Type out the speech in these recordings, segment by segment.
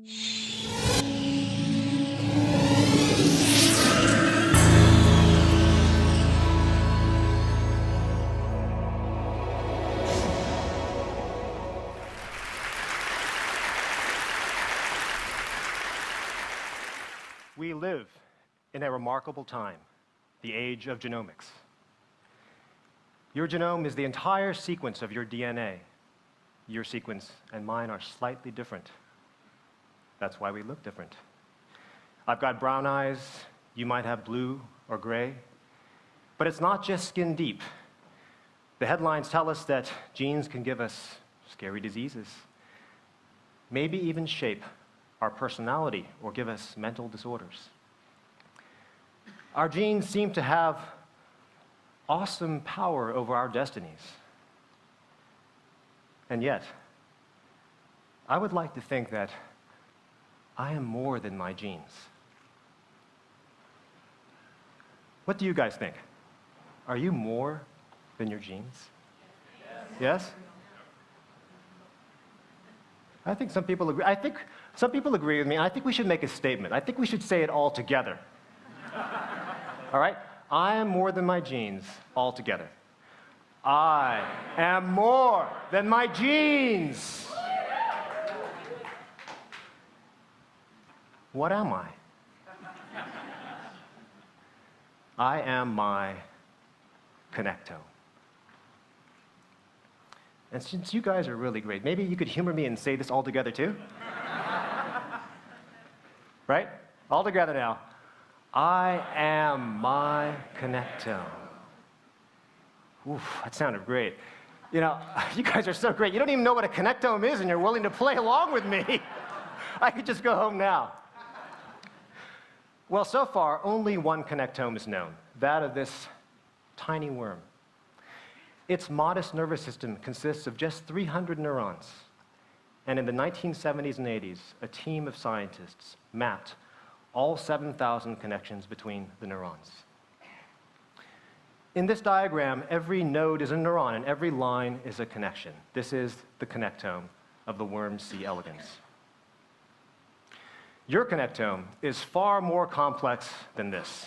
We live in a remarkable time, the age of genomics. Your genome is the entire sequence of your DNA. Your sequence and mine are slightly different. That's why we look different. I've got brown eyes, you might have blue or gray. But it's not just skin deep. The headlines tell us that genes can give us scary diseases, maybe even shape our personality or give us mental disorders. Our genes seem to have awesome power over our destinies. And yet, I would like to think that I am more than my genes. What do you guys think? Are you more than your genes? Yes? I think some people agree. I think some people agree with me. I think we should make a statement. I think we should say it all together. All right? I am more than my genes all together. I am more than my genes. What am I? I am my connectome. And since you guys are really great, maybe you could humor me and say this all together too? Right? All together now. I am my connectome. Oof, that sounded great. You know, you guys are so great. You don't even know what a connectome is, and you're willing to play along with me. I could just go home now. Well, so far, only one connectome is known, that of this tiny worm. Its modest nervous system consists of just 300 neurons. And in the 1970s and 80s, a team of scientists mapped all 7,000 connections between the neurons. In this diagram, every node is a neuron, and every line is a connection. This is the connectome of the worm C. elegans. Your connectome is far more complex than this,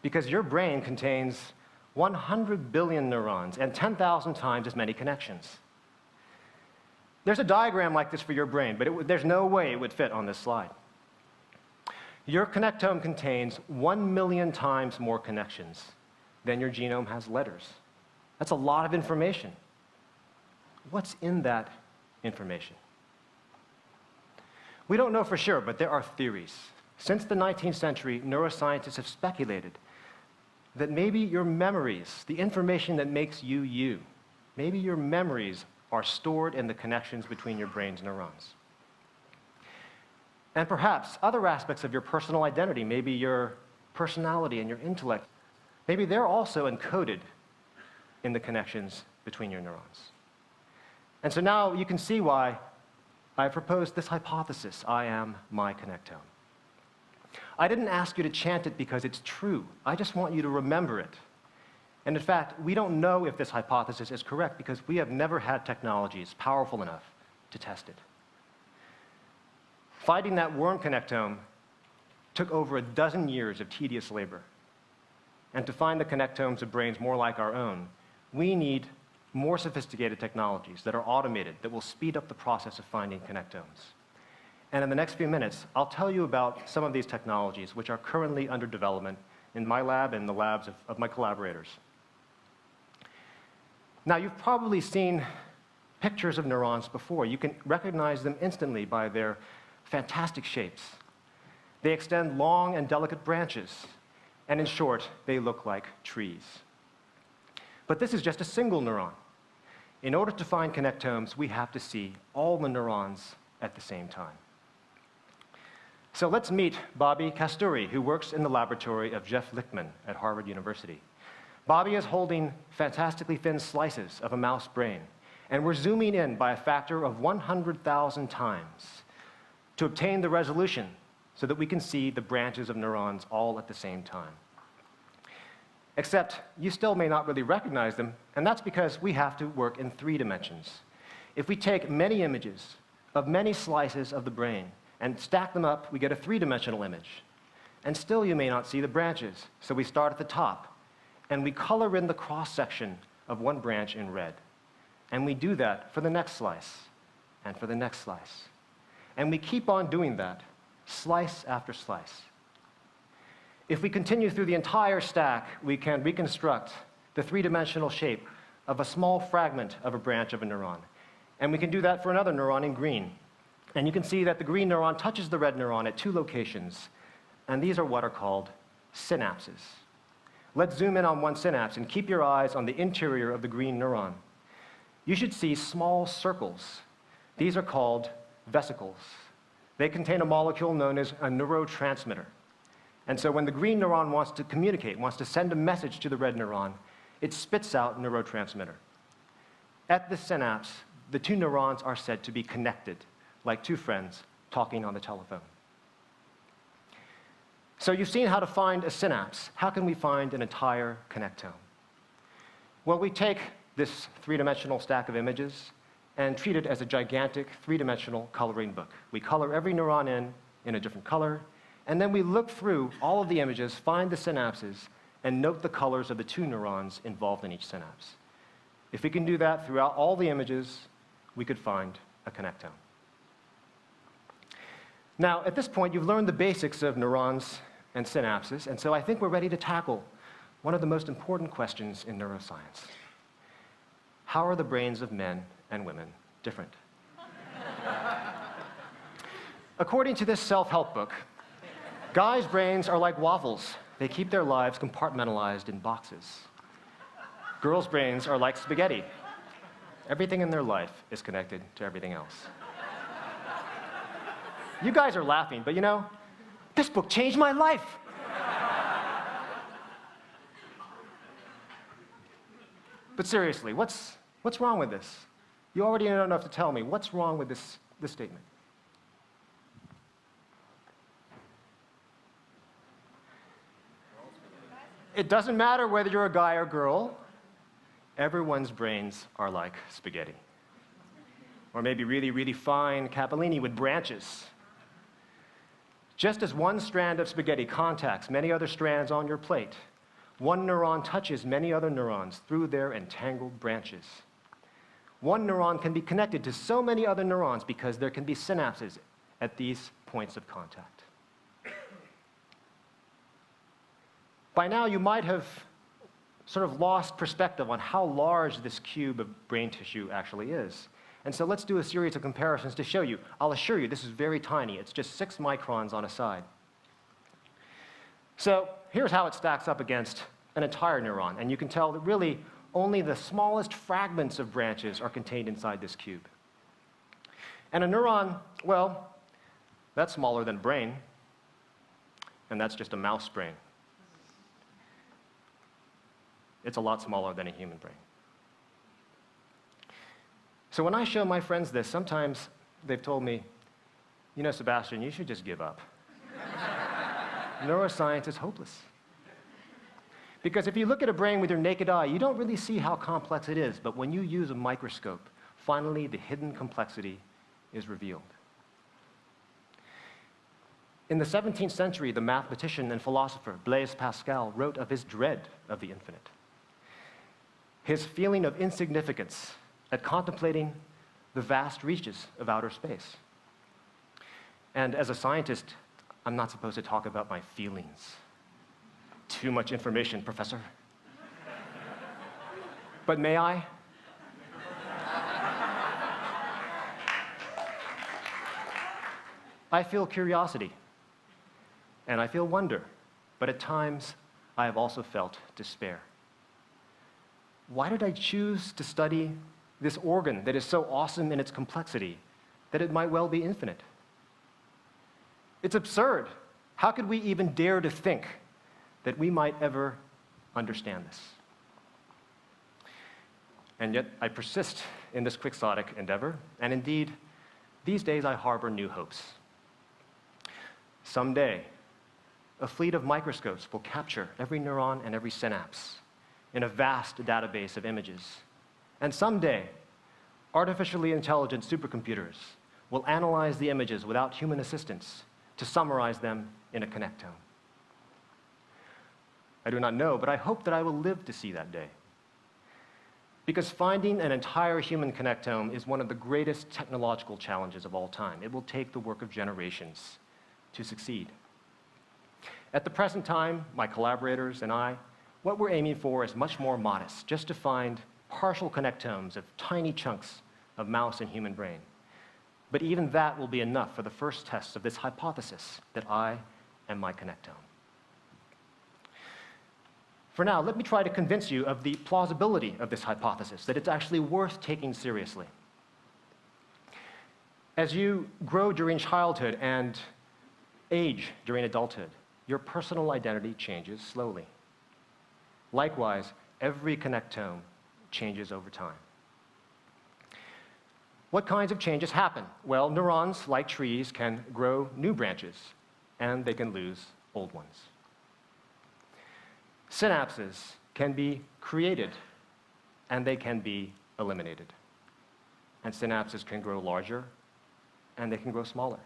because your brain contains 100 billion neurons and 10,000 times as many connections. There's a diagram like this for your brain, but there's no way it would fit on this slide. Your connectome contains 1 million times more connections than your genome has letters. That's a lot of information. What's in that information? We don't know for sure, but there are theories. Since the 19th century, neuroscientists have speculated that maybe your memories, the information that makes you you, maybe your memories are stored in the connections between your brain's neurons. And perhaps other aspects of your personal identity, maybe your personality and your intellect, maybe they're also encoded in the connections between your neurons. And so now you can see why I proposed this hypothesis, I am my connectome. I didn't ask you to chant it because it's true. I just want you to remember it. And in fact, we don't know if this hypothesis is correct because we have never had technologies powerful enough to test it. Finding that worm connectome took over a dozen years of tedious labor. And to find the connectomes of brains more like our own, we need more sophisticated technologies that are automated, that will speed up the process of finding connectomes. And in the next few minutes, I'll tell you about some of these technologies which are currently under development in my lab and the labs of my collaborators. Now, you've probably seen pictures of neurons before. You can recognize them instantly by their fantastic shapes. They extend long and delicate branches, and in short, they look like trees. But this is just a single neuron. In order to find connectomes, we have to see all the neurons at the same time. So let's meet Bobby Kasturi, who works in the laboratory of Jeff Lichtman at Harvard University. Bobby is holding fantastically thin slices of a mouse brain, and we're zooming in by a factor of 100,000 times to obtain the resolution so that we can see the branches of neurons all at the same time. Except you still may not really recognize them, and that's because we have to work in 3 dimensions. If we take many images of many slices of the brain, and stack them up, we get a three-dimensional image. And still you may not see the branches, so we start at the top, and we color in the cross-section of one branch in red. And we do that for the next slice, and for the next slice. And we keep on doing that, slice after slice. If we continue through the entire stack, we can reconstruct the three-dimensional shape of a small fragment of a branch of a neuron. And we can do that for another neuron in green. And you can see that the green neuron touches the red neuron at two locations. And these are what are called synapses. Let's zoom in on one synapse and keep your eyes on the interior of the green neuron. You should see small circles. These are called vesicles. They contain a molecule known as a neurotransmitter. And so when the green neuron wants to communicate, wants to send a message to the red neuron, it spits out neurotransmitter. At the synapse, the two neurons are said to be connected, like two friends talking on the telephone. So you've seen how to find a synapse. How can we find an entire connectome? Well, we take this three-dimensional stack of images and treat it as a gigantic three-dimensional coloring book. We color every neuron in a different color, and then we look through all of the images, find the synapses, and note the colors of the two neurons involved in each synapse. If we can do that throughout all the images, we could find a connectome. Now, at this point, you've learned the basics of neurons and synapses, and so I think we're ready to tackle one of the most important questions in neuroscience. How are the brains of men and women different? According to this self-help book, guys' brains are like waffles. They keep their lives compartmentalized in boxes. Girls' brains are like spaghetti. Everything in their life is connected to everything else. You guys are laughing, but you know, this book changed my life. But seriously, what's wrong with this? You already know enough to tell me. What's wrong with this statement? It doesn't matter whether you're a guy or girl. Everyone's brains are like spaghetti. Or maybe really, really fine capellini with branches. Just as one strand of spaghetti contacts many other strands on your plate, one neuron touches many other neurons through their entangled branches. One neuron can be connected to so many other neurons because there can be synapses at these points of contact. By now, you might have sort of lost perspective on how large this cube of brain tissue actually is. And so let's do a series of comparisons to show you. I'll assure you this is very tiny. It's just 6 microns on a side. So here's how it stacks up against an entire neuron. And you can tell that really only the smallest fragments of branches are contained inside this cube. And a neuron, well, that's smaller than a brain. And that's just a mouse brain. It's a lot smaller than a human brain. So when I show my friends this, sometimes they've told me, you know, Sebastian, you should just give up. Neuroscience is hopeless. Because if you look at a brain with your naked eye, you don't really see how complex it is. But when you use a microscope, finally the hidden complexity is revealed. In the 17th century, the mathematician and philosopher Blaise Pascal wrote of his dread of the infinite. His feeling of insignificance at contemplating the vast reaches of outer space. And as a scientist, I'm not supposed to talk about my feelings. Too much information, Professor. But may I? I feel curiosity, and I feel wonder, but at times I have also felt despair. Why did I choose to study this organ that is so awesome in its complexity that it might well be infinite? It's absurd. How could we even dare to think that we might ever understand this? And yet I persist in this quixotic endeavor, and indeed, these days I harbor new hopes. Someday, a fleet of microscopes will capture every neuron and every synapse in a vast database of images. And someday, artificially intelligent supercomputers will analyze the images without human assistance to summarize them in a connectome. I do not know, but I hope that I will live to see that day. Because finding an entire human connectome is one of the greatest technological challenges of all time. It will take the work of generations to succeed. At the present time, my collaborators and I, what we're aiming for is much more modest, just to find partial connectomes of tiny chunks of mouse and human brain. But even that will be enough for the first test of this hypothesis that I am my connectome. For now, let me try to convince you of the plausibility of this hypothesis, that it's actually worth taking seriously. As you grow during childhood and age during adulthood, your personal identity changes slowly. Likewise, every connectome changes over time. What kinds of changes happen? Well, neurons, like trees, can grow new branches, and they can lose old ones. Synapses can be created, and they can be eliminated. And synapses can grow larger, and they can grow smaller.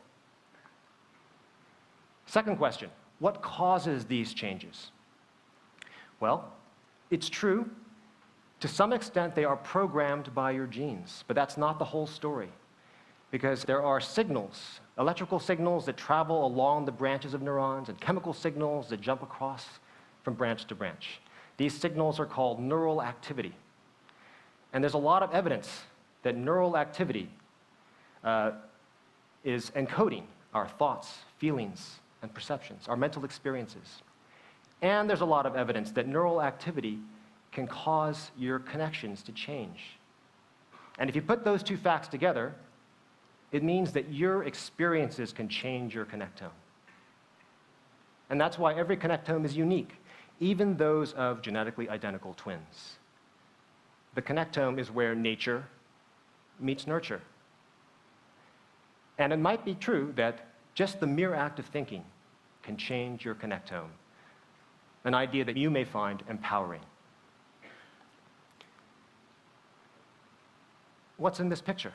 Second question, what causes these changes? Well, it's true, to some extent they are programmed by your genes, but that's not the whole story, because there are signals, electrical signals that travel along the branches of neurons, and chemical signals that jump across from branch to branch. These signals are called neural activity. And there's a lot of evidence that neural activity is encoding our thoughts, feelings, and perceptions, our mental experiences. And there's a lot of evidence that neural activity can cause your connections to change. And if you put those two facts together, it means that your experiences can change your connectome. And that's why every connectome is unique, even those of genetically identical twins. The connectome is where nature meets nurture. And it might be true that just the mere act of thinking can change your connectome, an idea that you may find empowering. What's in this picture?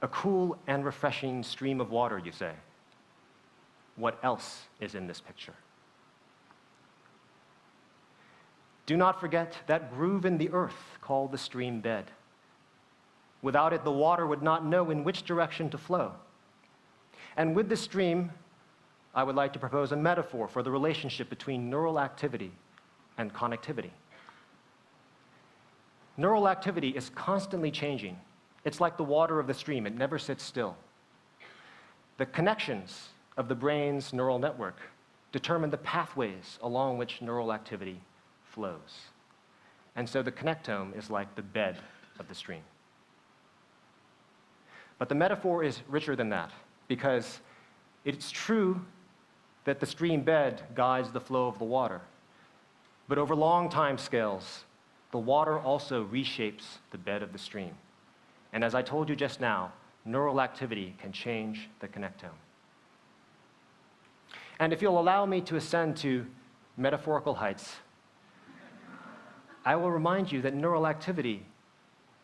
A cool and refreshing stream of water, you say. What else is in this picture? Do not forget that groove in the earth called the stream bed. Without it, the water would not know in which direction to flow. And with this stream, I would like to propose a metaphor for the relationship between neural activity and connectivity. Neural activity is constantly changing. It's like the water of the stream, it never sits still. The connections of the brain's neural network determine the pathways along which neural activity flows. And so the connectome is like the bed of the stream. But the metaphor is richer than that, because it's true that the stream bed guides the flow of the water. But over long time scales, the water also reshapes the bed of the stream. And as I told you just now, neural activity can change the connectome. And if you'll allow me to ascend to metaphorical heights, I will remind you that neural activity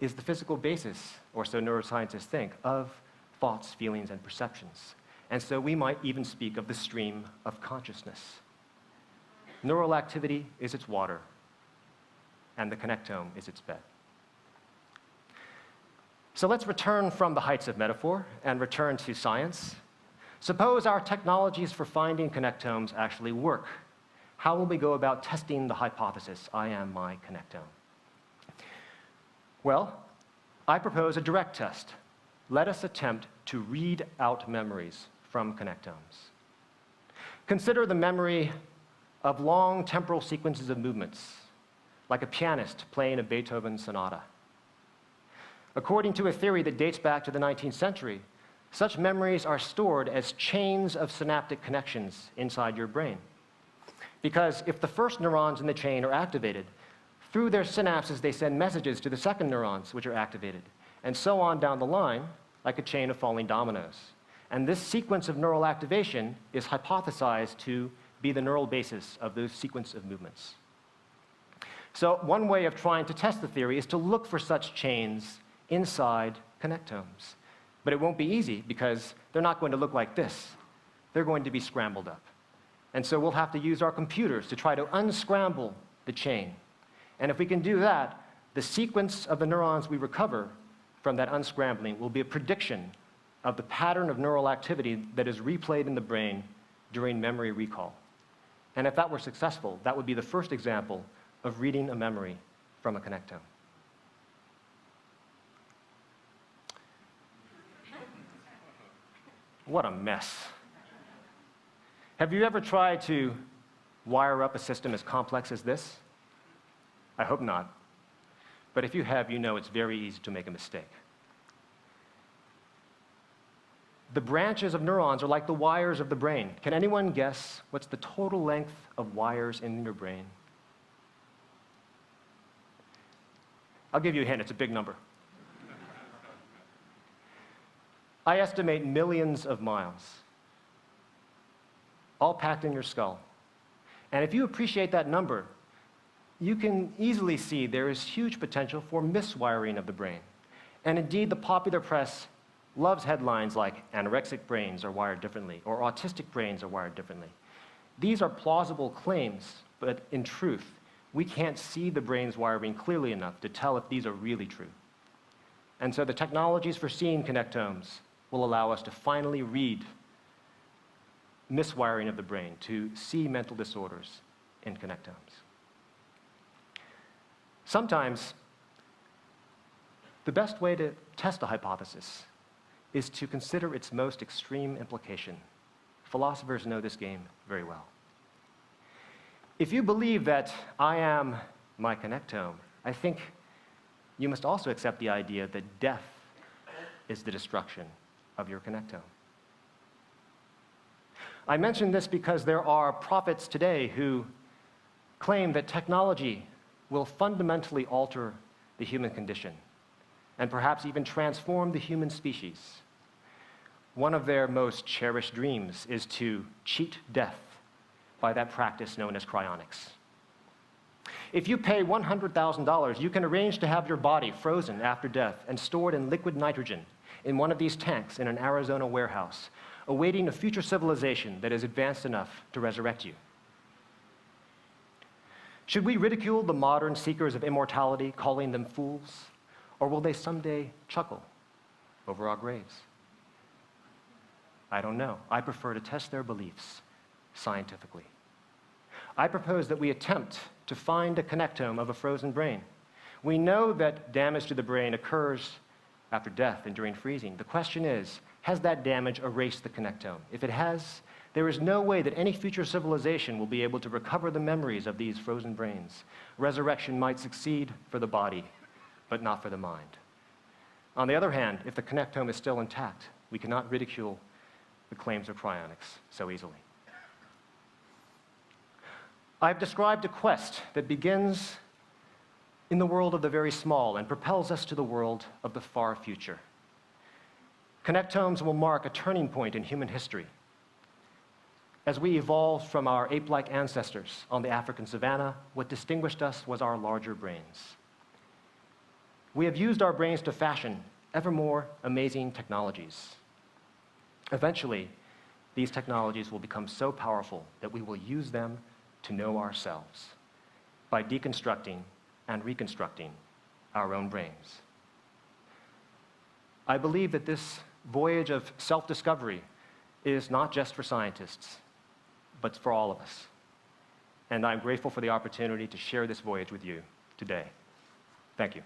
is the physical basis, or so neuroscientists think, of thoughts, feelings, and perceptions. And so we might even speak of the stream of consciousness. Neural activity is its water, and the connectome is its bed. So let's return from the heights of metaphor and return to science. Suppose our technologies for finding connectomes actually work. How will we go about testing the hypothesis, I am my connectome? Well, I propose a direct test. Let us attempt to read out memories from connectomes. Consider the memory of long temporal sequences of movements, like a pianist playing a Beethoven sonata. According to a theory that dates back to the 19th century, such memories are stored as chains of synaptic connections inside your brain. Because if the first neurons in the chain are activated, through their synapses they send messages to the second neurons, which are activated, and so on down the line, like a chain of falling dominoes. And this sequence of neural activation is hypothesized to be the neural basis of those sequence of movements. So one way of trying to test the theory is to look for such chains inside connectomes. But it won't be easy because they're not going to look like this. They're going to be scrambled up. And so we'll have to use our computers to try to unscramble the chain. And if we can do that, the sequence of the neurons we recover from that unscrambling will be a prediction of the pattern of neural activity that is replayed in the brain during memory recall. And if that were successful, that would be the first example of reading a memory from a connectome. What a mess. Have you ever tried to wire up a system as complex as this? I hope not. But if you have, you know it's very easy to make a mistake. The branches of neurons are like the wires of the brain. Can anyone guess what's the total length of wires in your brain? I'll give you a hint, it's a big number. I estimate millions of miles, all packed in your skull. And if you appreciate that number, you can easily see there is huge potential for miswiring of the brain. And indeed, the popular press loves headlines like anorexic brains are wired differently or autistic brains are wired differently. These are plausible claims, but in truth, we can't see the brain's wiring clearly enough to tell if these are really true. And so the technologies for seeing connectomes will allow us to finally read miswiring of the brain, to see mental disorders in connectomes. Sometimes, the best way to test a hypothesis is to consider its most extreme implication. Philosophers know this game very well. If you believe that I am my connectome, I think you must also accept the idea that death is the destruction of your connectome. I mention this because there are prophets today who claim that technology will fundamentally alter the human condition and perhaps even transform the human species. One of their most cherished dreams is to cheat death by that practice known as cryonics. If you pay $100,000, you can arrange to have your body frozen after death and stored in liquid nitrogen in one of these tanks in an Arizona warehouse, awaiting a future civilization that is advanced enough to resurrect you. Should we ridicule the modern seekers of immortality, calling them fools, or will they someday chuckle over our graves? I don't know. I prefer to test their beliefs scientifically. I propose that we attempt to find a connectome of a frozen brain. We know that damage to the brain occurs after death and during freezing. The question is, has that damage erased the connectome? If it has, there is no way that any future civilization will be able to recover the memories of these frozen brains. Resurrection might succeed for the body, but not for the mind. On the other hand, if the connectome is still intact, we cannot ridicule the claims of cryonics so easily. I've described a quest that begins in the world of the very small and propels us to the world of the far future. Connectomes will mark a turning point in human history. As we evolved from our ape-like ancestors on the African savanna, what distinguished us was our larger brains. We have used our brains to fashion ever more amazing technologies. Eventually, these technologies will become so powerful that we will use them to know ourselves by deconstructing and reconstructing our own brains. I believe that this voyage of self-discovery is not just for scientists, but for all of us. And I'm grateful for the opportunity to share this voyage with you today. Thank you.